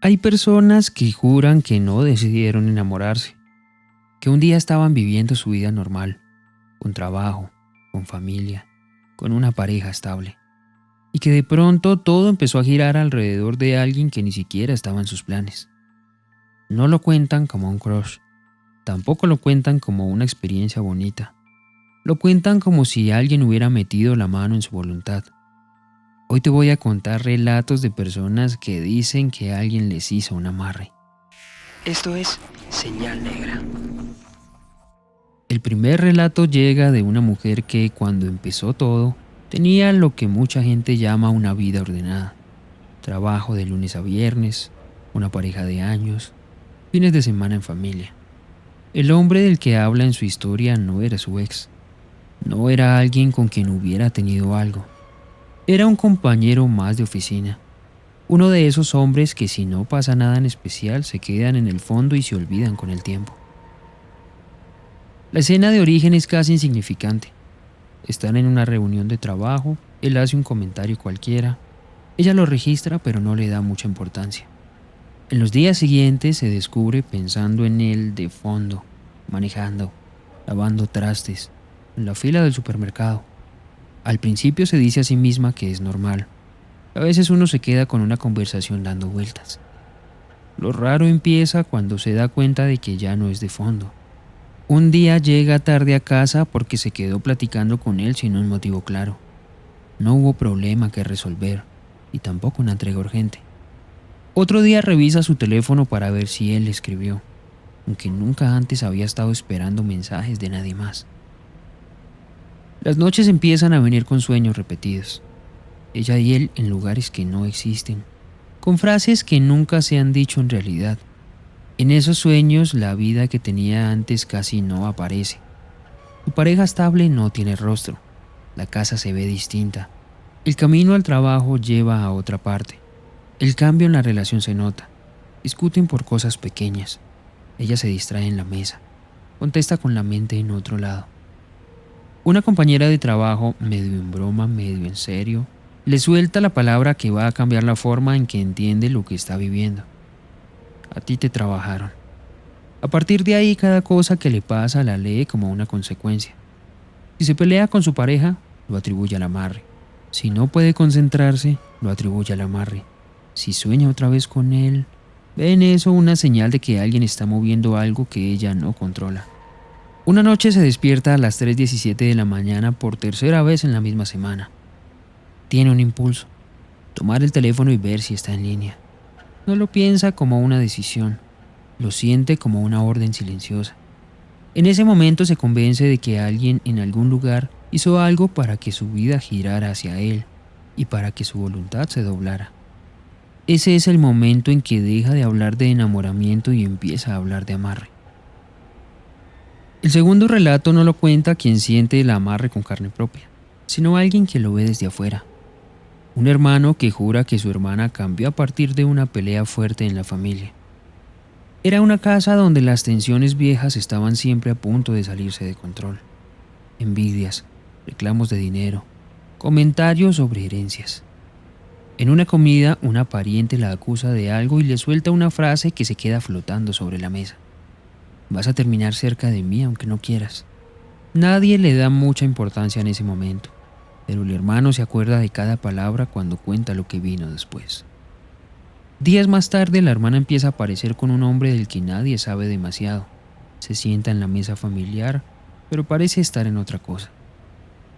Hay personas que juran que no decidieron enamorarse, que un día estaban viviendo su vida normal, con trabajo, con familia, con una pareja estable, y que de pronto todo empezó a girar alrededor de alguien que ni siquiera estaba en sus planes. No lo cuentan como un crush, tampoco lo cuentan como una experiencia bonita, lo cuentan como si alguien hubiera metido la mano en su voluntad. Hoy te voy a contar relatos de personas que dicen que alguien les hizo un amarre. Esto es Señal Negra. El primer relato llega de una mujer que, cuando empezó todo, tenía lo que mucha gente llama una vida ordenada. Trabajo de lunes a viernes, una pareja de años, fines de semana en familia. El hombre del que habla en su historia no era su ex, no era alguien con quien hubiera tenido algo. Era un compañero más de oficina, uno de esos hombres que si no pasa nada en especial se quedan en el fondo y se olvidan con el tiempo. La escena de origen es casi insignificante. Están en una reunión de trabajo, él hace un comentario cualquiera, ella lo registra pero no le da mucha importancia. En los días siguientes se descubre pensando en él de fondo, manejando, lavando trastes, en la fila del supermercado. Al principio se dice a sí misma que es normal. A veces uno se queda con una conversación dando vueltas. Lo raro empieza cuando se da cuenta de que ya no es de fondo. Un día llega tarde a casa porque se quedó platicando con él sin un motivo claro. No hubo problema que resolver y tampoco una entrega urgente. Otro día revisa su teléfono para ver si él le escribió, aunque nunca antes había estado esperando mensajes de nadie más. Las noches empiezan a venir con sueños repetidos. Ella y él en lugares que no existen, con frases que nunca se han dicho en realidad. En esos sueños la vida que tenía antes casi no aparece. Su pareja estable no tiene rostro, la casa se ve distinta, el camino al trabajo lleva a otra parte. El cambio en la relación se nota, discuten por cosas pequeñas. Ella se distrae en la mesa, contesta con la mente en otro lado. Una compañera de trabajo, medio en broma, medio en serio, le suelta la palabra que va a cambiar la forma en que entiende lo que está viviendo. A ti te trabajaron. A partir de ahí, cada cosa que le pasa la lee como una consecuencia. Si se pelea con su pareja, lo atribuye al amarre. Si no puede concentrarse, lo atribuye al amarre. Si sueña otra vez con él, ve en eso una señal de que alguien está moviendo algo que ella no controla. Una noche se despierta a las 3:17 de la mañana por tercera vez en la misma semana. Tiene un impulso, tomar el teléfono y ver si está en línea. No lo piensa como una decisión, lo siente como una orden silenciosa. En ese momento se convence de que alguien en algún lugar hizo algo para que su vida girara hacia él y para que su voluntad se doblara. Ese es el momento en que deja de hablar de enamoramiento y empieza a hablar de amarre. El segundo relato no lo cuenta quien siente el amarre con carne propia, sino alguien que lo ve desde afuera. Un hermano que jura que su hermana cambió a partir de una pelea fuerte en la familia. Era una casa donde las tensiones viejas estaban siempre a punto de salirse de control. Envidias, reclamos de dinero, comentarios sobre herencias. En una comida, una pariente la acusa de algo y le suelta una frase que se queda flotando sobre la mesa. Vas a terminar cerca de mí aunque no quieras. Nadie le da mucha importancia en ese momento, pero el hermano se acuerda de cada palabra cuando cuenta lo que vino después. Días más tarde, la hermana empieza a aparecer con un hombre del que nadie sabe demasiado. Se sienta en la mesa familiar, pero parece estar en otra cosa.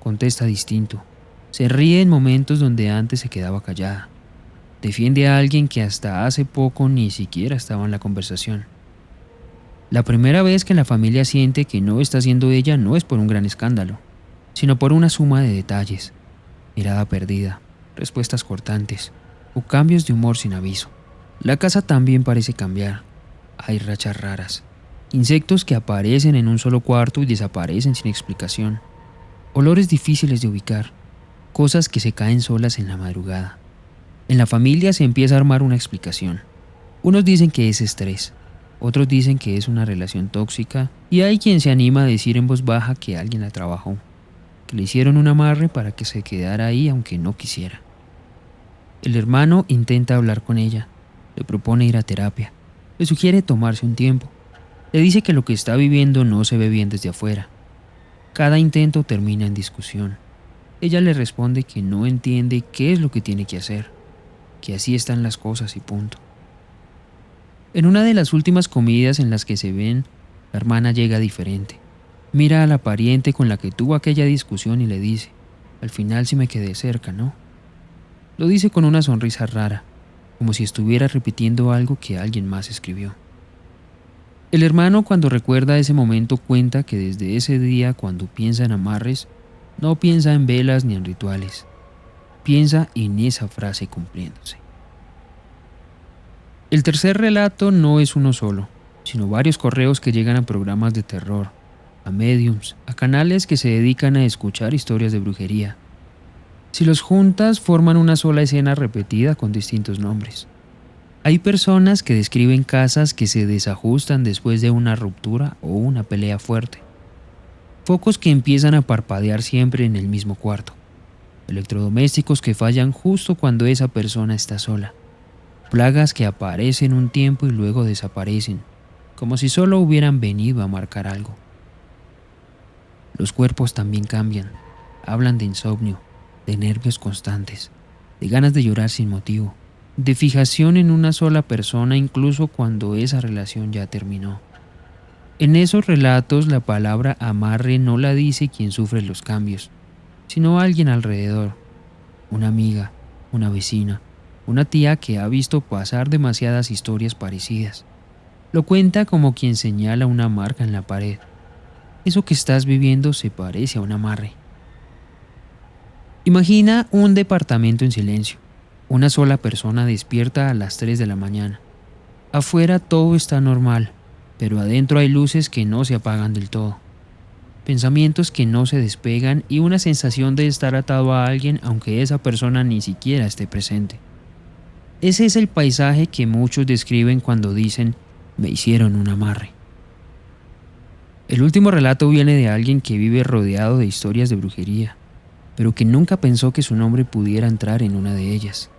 Contesta distinto. Se ríe en momentos donde antes se quedaba callada. Defiende a alguien que hasta hace poco ni siquiera estaba en la conversación. La primera vez que la familia siente que no está siendo ella no es por un gran escándalo, sino por una suma de detalles. Mirada perdida, respuestas cortantes o cambios de humor sin aviso. La casa también parece cambiar. Hay rachas raras, insectos que aparecen en un solo cuarto y desaparecen sin explicación. Olores difíciles de ubicar, cosas que se caen solas en la madrugada. En la familia se empieza a armar una explicación. Unos dicen que es estrés, otros dicen que es una relación tóxica y hay quien se anima a decir en voz baja que alguien la trabajó, que le hicieron un amarre para que se quedara ahí aunque no quisiera. El hermano intenta hablar con ella, le propone ir a terapia, le sugiere tomarse un tiempo, le dice que lo que está viviendo no se ve bien desde afuera. Cada intento termina en discusión. Ella le responde que no entiende qué es lo que tiene que hacer, que así están las cosas y punto. En una de las últimas comidas en las que se ven, la hermana llega diferente. Mira a la pariente con la que tuvo aquella discusión y le dice: al final sí me quedé cerca, ¿no? Lo dice con una sonrisa rara, como si estuviera repitiendo algo que alguien más escribió. El hermano, cuando recuerda ese momento, cuenta que desde ese día, cuando piensa en amarres, no piensa en velas ni en rituales. Piensa en esa frase cumpliéndose. El tercer relato no es uno solo, sino varios correos que llegan a programas de terror, a mediums, a canales que se dedican a escuchar historias de brujería. Si los juntas, forman una sola escena repetida con distintos nombres. Hay personas que describen casas que se desajustan después de una ruptura o una pelea fuerte. Focos que empiezan a parpadear siempre en el mismo cuarto. Electrodomésticos que fallan justo cuando esa persona está sola. Plagas que aparecen un tiempo y luego desaparecen, como si solo hubieran venido a marcar algo. Los cuerpos también cambian. Hablan de insomnio, de nervios constantes, de ganas de llorar sin motivo, de fijación en una sola persona incluso cuando esa relación ya terminó. En esos relatos la palabra amarre no la dice quien sufre los cambios, sino alguien alrededor, una amiga, una vecina, una tía que ha visto pasar demasiadas historias parecidas. Lo cuenta como quien señala una marca en la pared. Eso que estás viviendo se parece a un amarre. Imagina un departamento en silencio. Una sola persona despierta a las 3 de la mañana. Afuera todo está normal, pero adentro hay luces que no se apagan del todo. Pensamientos que no se despegan y una sensación de estar atado a alguien aunque esa persona ni siquiera esté presente. Ese es el paisaje que muchos describen cuando dicen: me hicieron un amarre. El último relato viene de alguien que vive rodeado de historias de brujería, pero que nunca pensó que su nombre pudiera entrar en una de ellas.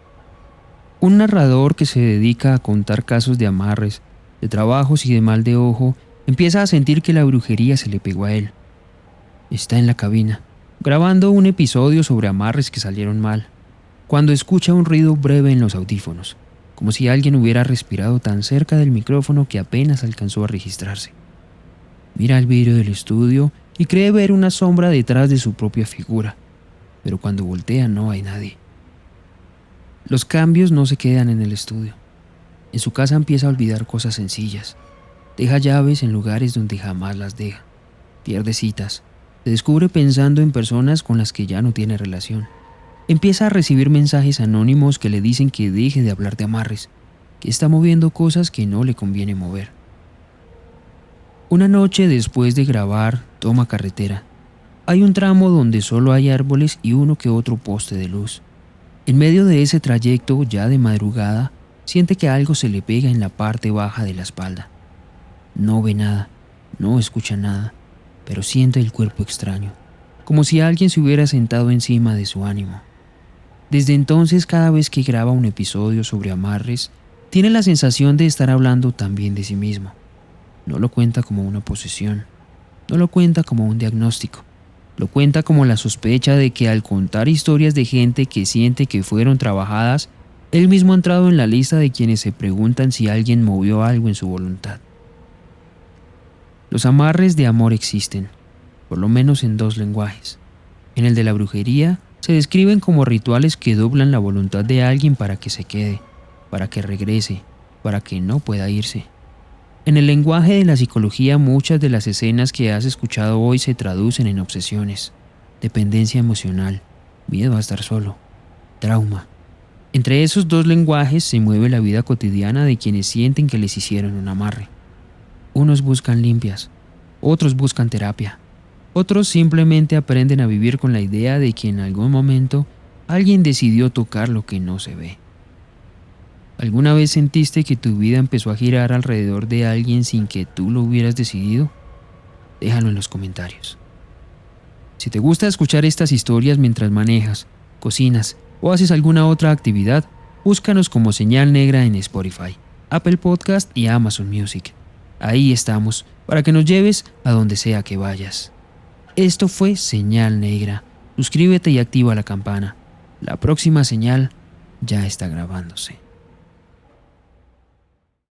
Un narrador que se dedica a contar casos de amarres, de trabajos y de mal de ojo, empieza a sentir que la brujería se le pegó a él. Está en la cabina, grabando un episodio sobre amarres que salieron mal, cuando escucha un ruido breve en los audífonos, como si alguien hubiera respirado tan cerca del micrófono que apenas alcanzó a registrarse. Mira el vidrio del estudio y cree ver una sombra detrás de su propia figura, pero cuando voltea no hay nadie. Los cambios no se quedan en el estudio. En su casa empieza a olvidar cosas sencillas. Deja llaves en lugares donde jamás las deja. Pierde citas. Se descubre pensando en personas con las que ya no tiene relación. Empieza a recibir mensajes anónimos que le dicen que deje de hablar de amarres, que está moviendo cosas que no le conviene mover. Una noche después de grabar, toma carretera. Hay un tramo donde solo hay árboles y uno que otro poste de luz. En medio de ese trayecto, ya de madrugada, siente que algo se le pega en la parte baja de la espalda. No ve nada, no escucha nada, pero siente el cuerpo extraño, como si alguien se hubiera sentado encima de su ánimo. Desde entonces, cada vez que graba un episodio sobre amarres, tiene la sensación de estar hablando también de sí mismo. No lo cuenta como una posesión, no lo cuenta como un diagnóstico. Lo cuenta como la sospecha de que al contar historias de gente que siente que fueron trabajadas, él mismo ha entrado en la lista de quienes se preguntan si alguien movió algo en su voluntad. Los amarres de amor existen, por lo menos en dos lenguajes. En el de la brujería, se describen como rituales que doblan la voluntad de alguien para que se quede, para que regrese, para que no pueda irse. En el lenguaje de la psicología, muchas de las escenas que has escuchado hoy se traducen en obsesiones, dependencia emocional, miedo a estar solo, trauma. Entre esos dos lenguajes se mueve la vida cotidiana de quienes sienten que les hicieron un amarre. Unos buscan limpias, otros buscan terapia, otros simplemente aprenden a vivir con la idea de que en algún momento alguien decidió tocar lo que no se ve. ¿Alguna vez sentiste que tu vida empezó a girar alrededor de alguien sin que tú lo hubieras decidido? Déjalo en los comentarios. Si te gusta escuchar estas historias mientras manejas, cocinas o haces alguna otra actividad, Búscanos como Señal Negra en Spotify, Apple Podcast y Amazon Music. Ahí estamos, para que nos lleves a donde sea que vayas. Esto fue Señal Negra. Suscríbete y activa la campana. La próxima señal ya está grabándose.